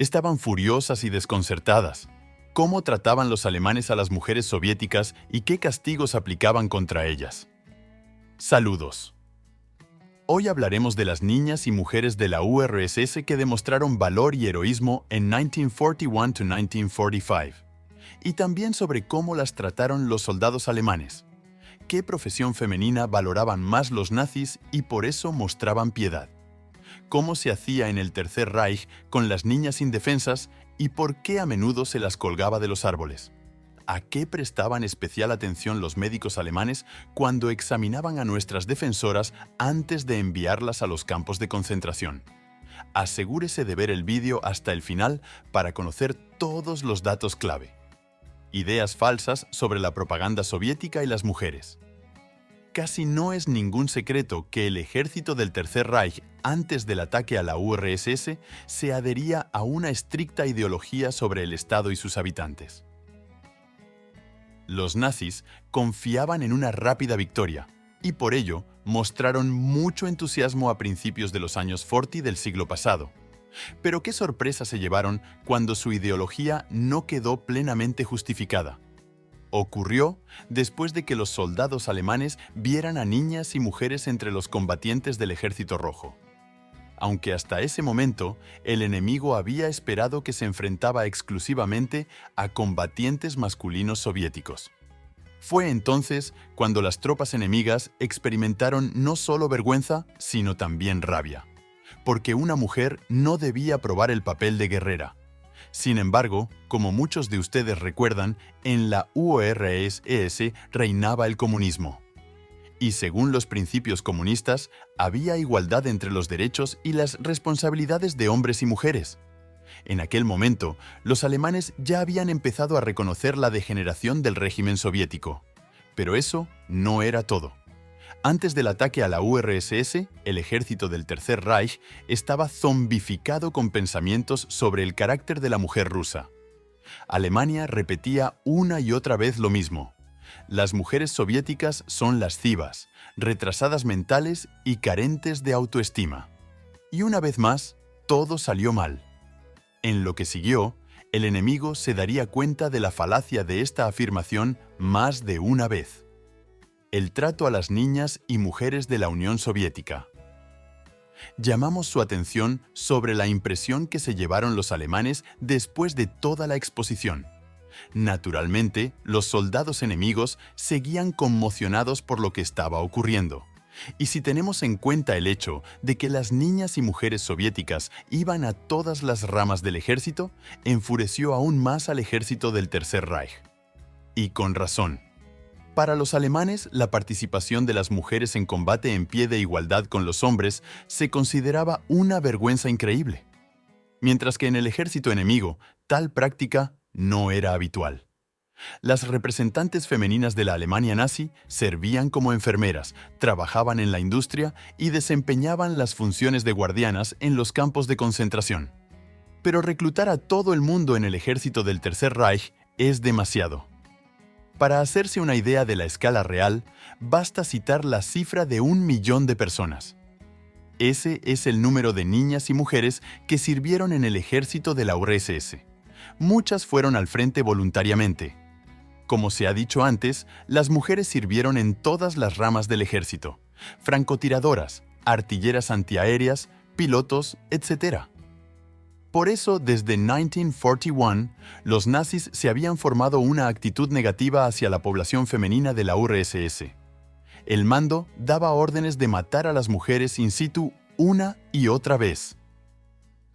estaban furiosas y desconcertadas. ¿Cómo trataban los alemanes a las mujeres soviéticas y qué castigos aplicaban contra ellas? Saludos. Hoy hablaremos de las niñas y mujeres de la URSS que demostraron valor y heroísmo en 1941–1945, y también sobre cómo las trataron los soldados alemanes. ¿Qué profesión femenina valoraban más los nazis y por eso mostraban piedad? ¿Cómo se hacía en el Tercer Reich con las niñas indefensas y por qué a menudo se las colgaba de los árboles? ¿A qué prestaban especial atención los médicos alemanes cuando examinaban a nuestras defensoras antes de enviarlas a los campos de concentración? Asegúrese de ver el vídeo hasta el final para conocer todos los datos clave. Ideas falsas sobre la propaganda soviética y las mujeres. Casi no es ningún secreto que el ejército del Tercer Reich, antes del ataque a la URSS, se adhería a una estricta ideología sobre el Estado y sus habitantes. Los nazis confiaban en una rápida victoria y por ello mostraron mucho entusiasmo a principios de los años 40 del siglo pasado. Pero qué sorpresa se llevaron cuando su ideología no quedó plenamente justificada. Ocurrió después de que los soldados alemanes vieran a niñas y mujeres entre los combatientes del Ejército Rojo. Aunque hasta ese momento el enemigo había esperado que se enfrentaba exclusivamente a combatientes masculinos soviéticos. Fue entonces cuando las tropas enemigas experimentaron no solo vergüenza, sino también rabia, porque una mujer no debía probar el papel de guerrera. Sin embargo, como muchos de ustedes recuerdan, en la URSS reinaba el comunismo. Y según los principios comunistas, había igualdad entre los derechos y las responsabilidades de hombres y mujeres. En aquel momento, los alemanes ya habían empezado a reconocer la degeneración del régimen soviético. Pero eso no era todo. Antes del ataque a la URSS, el ejército del Tercer Reich estaba zombificado con pensamientos sobre el carácter de la mujer rusa. Alemania repetía una y otra vez lo mismo. Las mujeres soviéticas son lascivas, retrasadas mentales y carentes de autoestima. Y una vez más, todo salió mal. En lo que siguió, el enemigo se daría cuenta de la falacia de esta afirmación más de una vez. El trato a las niñas y mujeres de la Unión Soviética. Llamamos su atención sobre la impresión que se llevaron los alemanes después de toda la exposición. Naturalmente, los soldados enemigos seguían conmocionados por lo que estaba ocurriendo. Y si tenemos en cuenta el hecho de que las niñas y mujeres soviéticas iban a todas las ramas del ejército, enfureció aún más al ejército del Tercer Reich. Y con razón. Para los alemanes, la participación de las mujeres en combate en pie de igualdad con los hombres se consideraba una vergüenza increíble. Mientras que en el ejército enemigo, tal práctica no era habitual. Las representantes femeninas de la Alemania nazi servían como enfermeras, trabajaban en la industria y desempeñaban las funciones de guardianas en los campos de concentración. Pero reclutar a todo el mundo en el ejército del Tercer Reich es demasiado. Para hacerse una idea de la escala real, basta citar la cifra de 1 millón de personas. Ese es el número de niñas y mujeres que sirvieron en el ejército de la URSS. Muchas fueron al frente voluntariamente. Como se ha dicho antes, las mujeres sirvieron en todas las ramas del ejército: francotiradoras, artilleras antiaéreas, pilotos, etc. Por eso, desde 1941, los nazis se habían formado una actitud negativa hacia la población femenina de la URSS. El mando daba órdenes de matar a las mujeres in situ una y otra vez.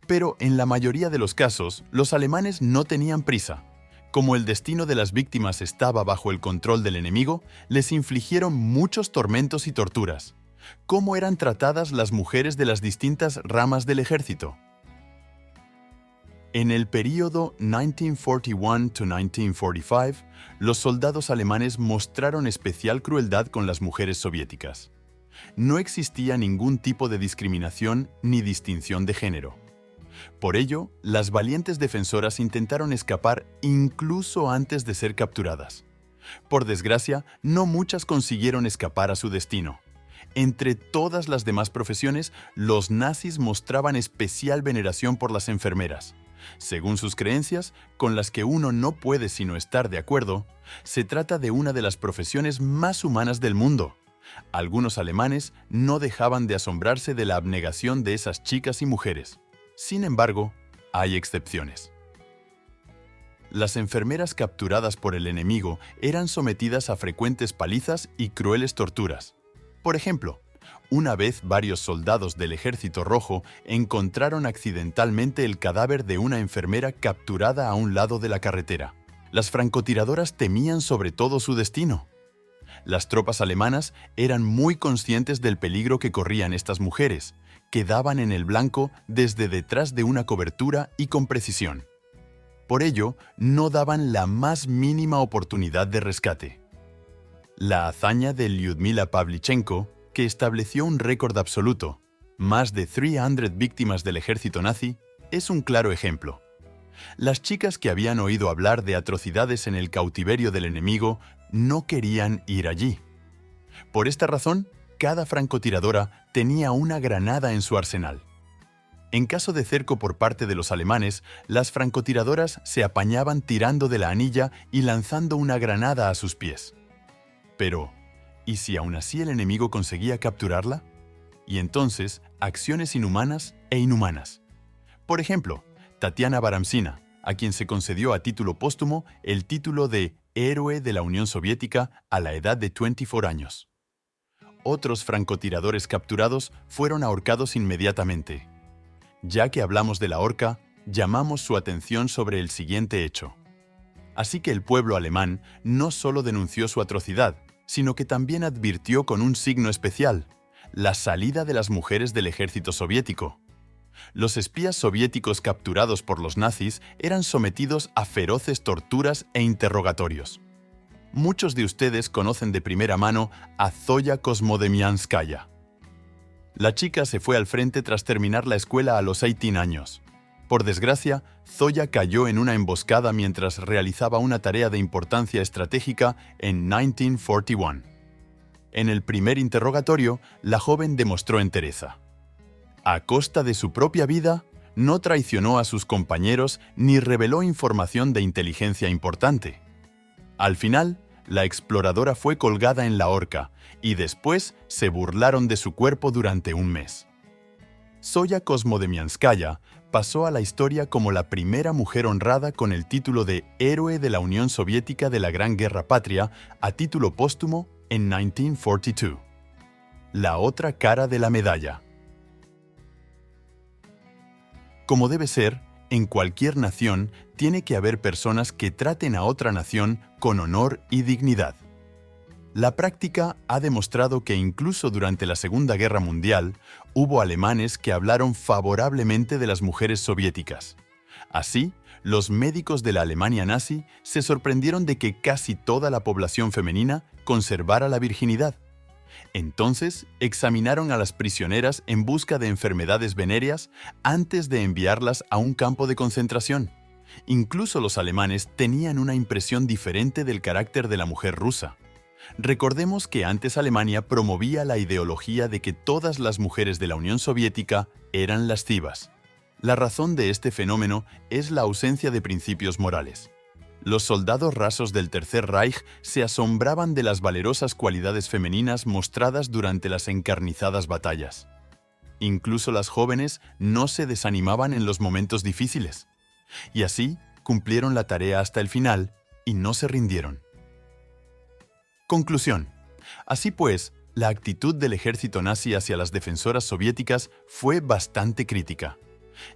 Pero en la mayoría de los casos, los alemanes no tenían prisa. Como el destino de las víctimas estaba bajo el control del enemigo, les infligieron muchos tormentos y torturas. ¿Cómo eran tratadas las mujeres de las distintas ramas del ejército? En el período 1941–1945, los soldados alemanes mostraron especial crueldad con las mujeres soviéticas. No existía ningún tipo de discriminación ni distinción de género. Por ello, las valientes defensoras intentaron escapar incluso antes de ser capturadas. Por desgracia, no muchas consiguieron escapar a su destino. Entre todas las demás profesiones, los nazis mostraban especial veneración por las enfermeras. Según sus creencias, con las que uno no puede sino estar de acuerdo, se trata de una de las profesiones más humanas del mundo. Algunos alemanes no dejaban de asombrarse de la abnegación de esas chicas y mujeres. Sin embargo, hay excepciones. Las enfermeras capturadas por el enemigo eran sometidas a frecuentes palizas y crueles torturas. Por ejemplo, una vez varios soldados del Ejército Rojo encontraron accidentalmente el cadáver de una enfermera capturada a un lado de la carretera. Las francotiradoras temían sobre todo su destino. Las tropas alemanas eran muy conscientes del peligro que corrían estas mujeres, que daban en el blanco desde detrás de una cobertura y con precisión. Por ello, no daban la más mínima oportunidad de rescate. La hazaña de Lyudmila Pavlichenko, que estableció un récord absoluto, más de 300 víctimas del ejército nazi, es un claro ejemplo. Las chicas que habían oído hablar de atrocidades en el cautiverio del enemigo no querían ir allí. Por esta razón, cada francotiradora tenía una granada en su arsenal. En caso de cerco por parte de los alemanes, las francotiradoras se apañaban tirando de la anilla y lanzando una granada a sus pies. Pero, ¿y si aún así el enemigo conseguía capturarla? Y entonces, acciones inhumanas e inhumanas. Por ejemplo, Tatiana Baramsina, a quien se concedió a título póstumo el título de Héroe de la Unión Soviética a la edad de 24 años. Otros francotiradores capturados fueron ahorcados inmediatamente. Ya que hablamos de la horca, llamamos su atención sobre el siguiente hecho. Así que el pueblo alemán no solo denunció su atrocidad, sino que también advirtió con un signo especial, la salida de las mujeres del ejército soviético. Los espías soviéticos capturados por los nazis eran sometidos a feroces torturas e interrogatorios. Muchos de ustedes conocen de primera mano a Zoya Kosmodemianskaya. La chica se fue al frente tras terminar la escuela a los 18 años. Por desgracia, Zoya cayó en una emboscada mientras realizaba una tarea de importancia estratégica en 1941. En el primer interrogatorio, la joven demostró entereza. A costa de su propia vida, no traicionó a sus compañeros ni reveló información de inteligencia importante. Al final, la exploradora fue colgada en la horca y después se burlaron de su cuerpo durante un mes. Zoya Kosmodemianskaya pasó a la historia como la primera mujer honrada con el título de Héroe de la Unión Soviética de la Gran Guerra Patria a título póstumo en 1942. La otra cara de la medalla. Como debe ser, en cualquier nación tiene que haber personas que traten a otra nación con honor y dignidad. La práctica ha demostrado que incluso durante la Segunda Guerra Mundial hubo alemanes que hablaron favorablemente de las mujeres soviéticas. Así, los médicos de la Alemania nazi se sorprendieron de que casi toda la población femenina conservara la virginidad. Entonces, examinaron a las prisioneras en busca de enfermedades venéreas antes de enviarlas a un campo de concentración. Incluso los alemanes tenían una impresión diferente del carácter de la mujer rusa. Recordemos que antes Alemania promovía la ideología de que todas las mujeres de la Unión Soviética eran lascivas. La razón de este fenómeno es la ausencia de principios morales. Los soldados rasos del Tercer Reich se asombraban de las valerosas cualidades femeninas mostradas durante las encarnizadas batallas. Incluso las jóvenes no se desanimaban en los momentos difíciles. Y así cumplieron la tarea hasta el final y no se rindieron. Conclusión. Así pues, la actitud del ejército nazi hacia las defensoras soviéticas fue bastante crítica.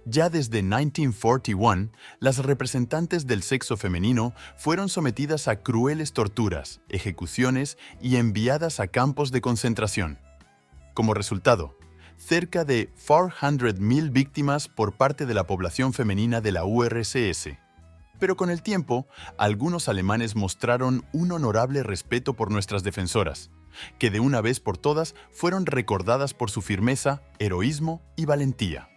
Ya desde 1941, las representantes del sexo femenino fueron sometidas a crueles torturas, ejecuciones y enviadas a campos de concentración. Como resultado, cerca de 400.000 víctimas por parte de la población femenina de la URSS. Pero con el tiempo, algunos alemanes mostraron un honorable respeto por nuestras defensoras, que de una vez por todas fueron recordadas por su firmeza, heroísmo y valentía.